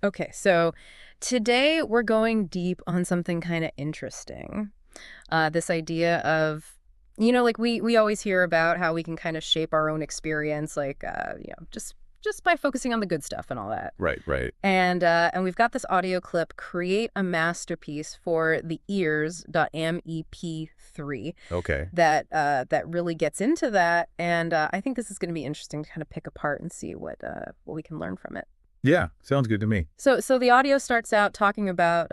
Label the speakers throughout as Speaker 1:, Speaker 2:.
Speaker 1: Okay, so today we're going deep on something kind of interesting. This idea of, like we always hear about how we can kind of shape our own experience, like just by focusing on the good stuff and all that.
Speaker 2: Right, right.
Speaker 1: And we've got this audio clip, "Create a Masterpiece" for the ears.mep3
Speaker 2: Okay.
Speaker 1: that really gets into that. And I think this is going to be interesting to kind of pick apart and see what we can learn from it.
Speaker 2: Yeah, sounds good to me.
Speaker 1: So the audio starts out talking about,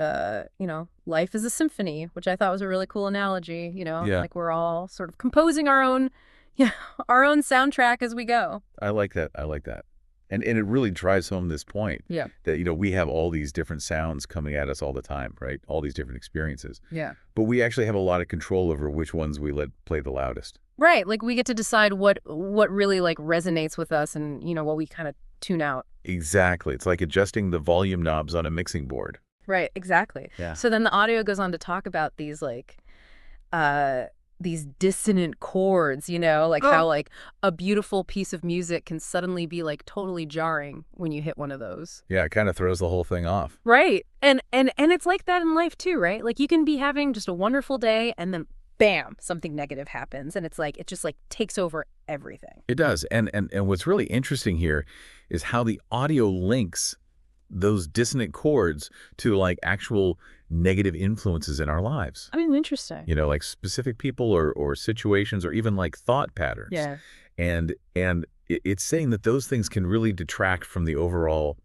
Speaker 1: life is a symphony, which I thought was a really cool analogy.
Speaker 2: Yeah,
Speaker 1: Like we're all sort of composing our own, yeah, our own soundtrack as we go.
Speaker 2: I like that. I like that. And it really drives home this point
Speaker 1: Yeah.
Speaker 2: that, we have all these different sounds coming at us all the time, right? All these different experiences.
Speaker 1: Yeah.
Speaker 2: But we actually have a lot of control over which ones we let play the loudest.
Speaker 1: Right. Like we get to decide what really like resonates with us and, what we kind of tune out.
Speaker 2: Exactly. It's like adjusting the volume knobs on a mixing board.
Speaker 1: Right. Exactly.
Speaker 2: Yeah.
Speaker 1: So then the audio goes on to talk about these these dissonant chords, like how like a beautiful piece of music can suddenly be like totally jarring when you hit one of those.
Speaker 2: Yeah, it kind of throws the whole thing off.
Speaker 1: Right. And it's like that in life too, right? Like you can be having just a wonderful day and then bam, something negative happens and it just like takes over everything.
Speaker 2: It does. And what's really interesting here is how the audio links those dissonant chords to like actual negative influences in our lives.
Speaker 1: I mean, interesting.
Speaker 2: Like specific people or situations or even like thought patterns.
Speaker 1: Yeah.
Speaker 2: And it's saying that those things can really detract from the overall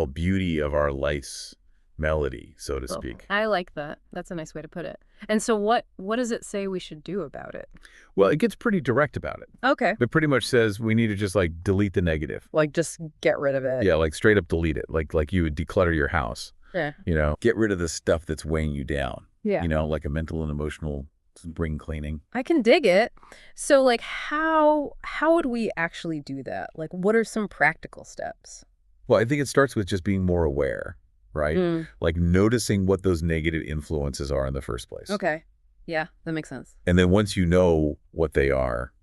Speaker 2: beauty of our life's melody, so to speak.
Speaker 1: I like that. That's a nice way to put it. And so what does it say we should do about it?
Speaker 2: Well, it gets pretty direct about it.
Speaker 1: Okay.
Speaker 2: It pretty much says we need to just like delete the negative.
Speaker 1: Like just get rid of it.
Speaker 2: Yeah, like straight up delete it. Like you would declutter your house.
Speaker 1: Yeah.
Speaker 2: Get rid of the stuff that's weighing you down.
Speaker 1: Yeah.
Speaker 2: Like a mental and emotional spring cleaning.
Speaker 1: I can dig it. So like how would we actually do that? Like what are some practical steps?
Speaker 2: Well, I think it starts with just being more aware, right? Like noticing what those negative influences are in the first place.
Speaker 1: Okay. Yeah, that makes sense.
Speaker 2: And then once you know what they are,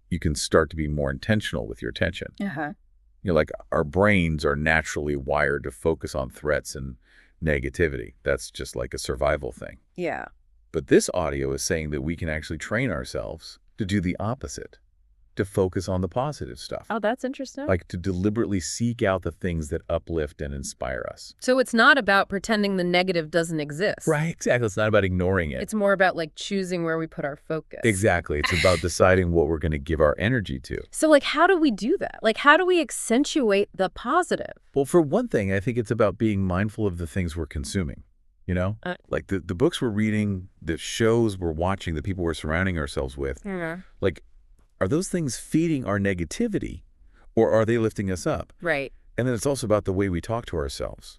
Speaker 2: you can start to be more intentional with your attention.
Speaker 1: Uh-huh.
Speaker 2: Like our brains are naturally wired to focus on threats and negativity. That's just like a survival thing.
Speaker 1: Yeah.
Speaker 2: But this audio is saying that we can actually train ourselves to do the opposite, to focus on the positive stuff.
Speaker 1: Oh, that's interesting.
Speaker 2: Like to deliberately seek out the things that uplift and inspire us.
Speaker 1: So it's not about pretending the negative doesn't exist.
Speaker 2: Right, exactly. It's not about ignoring it.
Speaker 1: It's more about like choosing where we put our focus.
Speaker 2: Exactly. It's about deciding what we're going to give our energy to.
Speaker 1: So like how do we do that? Like how do we accentuate the positive?
Speaker 2: Well, for one thing, I think it's about being mindful of the things we're consuming. Like the books we're reading, the shows we're watching, the people we're surrounding ourselves with.
Speaker 1: Yeah.
Speaker 2: Like, are those things feeding our negativity or are they lifting us up?
Speaker 1: Right.
Speaker 2: And then it's also about the way we talk to ourselves,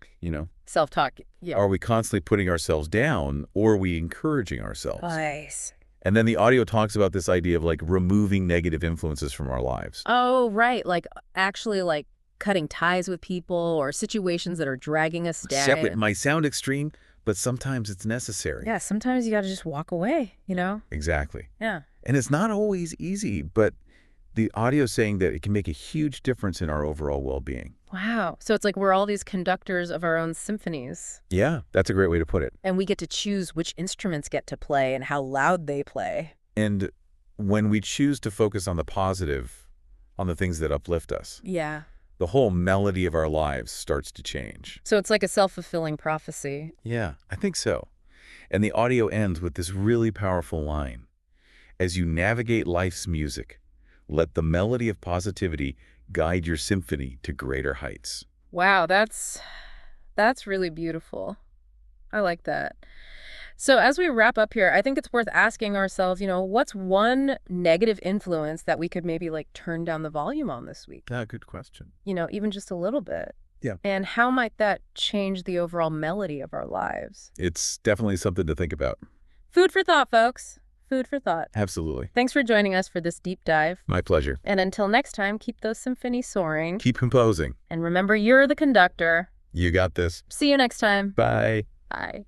Speaker 1: Self-talk. Yeah.
Speaker 2: Are we constantly putting ourselves down or are we encouraging ourselves?
Speaker 1: Nice.
Speaker 2: And then the audio talks about this idea of like removing negative influences from our lives.
Speaker 1: Oh, right. Like actually like cutting ties with people or situations that are dragging us down.
Speaker 2: Separate might sound extreme, but sometimes it's necessary.
Speaker 1: Yeah, sometimes you got to just walk away,
Speaker 2: Exactly.
Speaker 1: Yeah.
Speaker 2: And it's not always easy, but the audio is saying that it can make a huge difference in our overall well-being.
Speaker 1: Wow. So it's like we're all these conductors of our own symphonies.
Speaker 2: Yeah, that's a great way to put it.
Speaker 1: And we get to choose which instruments get to play and how loud they play.
Speaker 2: And when we choose to focus on the positive, on the things that uplift us,
Speaker 1: Yeah.
Speaker 2: the whole melody of our lives starts to change.
Speaker 1: So it's like a self-fulfilling prophecy.
Speaker 2: Yeah, I think so. And the audio ends with this really powerful line. As you navigate life's music, let the melody of positivity guide your symphony to greater heights.
Speaker 1: Wow, that's really beautiful. I like that. So as we wrap up here, I think it's worth asking ourselves, what's one negative influence that we could maybe like turn down the volume on this week?
Speaker 2: Yeah, good question.
Speaker 1: Even just a little bit.
Speaker 2: Yeah.
Speaker 1: And how might that change the overall melody of our lives?
Speaker 2: It's definitely something to think about.
Speaker 1: Food for thought, folks. Food for thought.
Speaker 2: Absolutely.
Speaker 1: Thanks for joining us for this deep dive.
Speaker 2: My pleasure.
Speaker 1: And until next time, keep those symphonies soaring.
Speaker 2: Keep composing.
Speaker 1: And remember, you're the conductor.
Speaker 2: You got this.
Speaker 1: See you next time.
Speaker 2: Bye.
Speaker 1: Bye.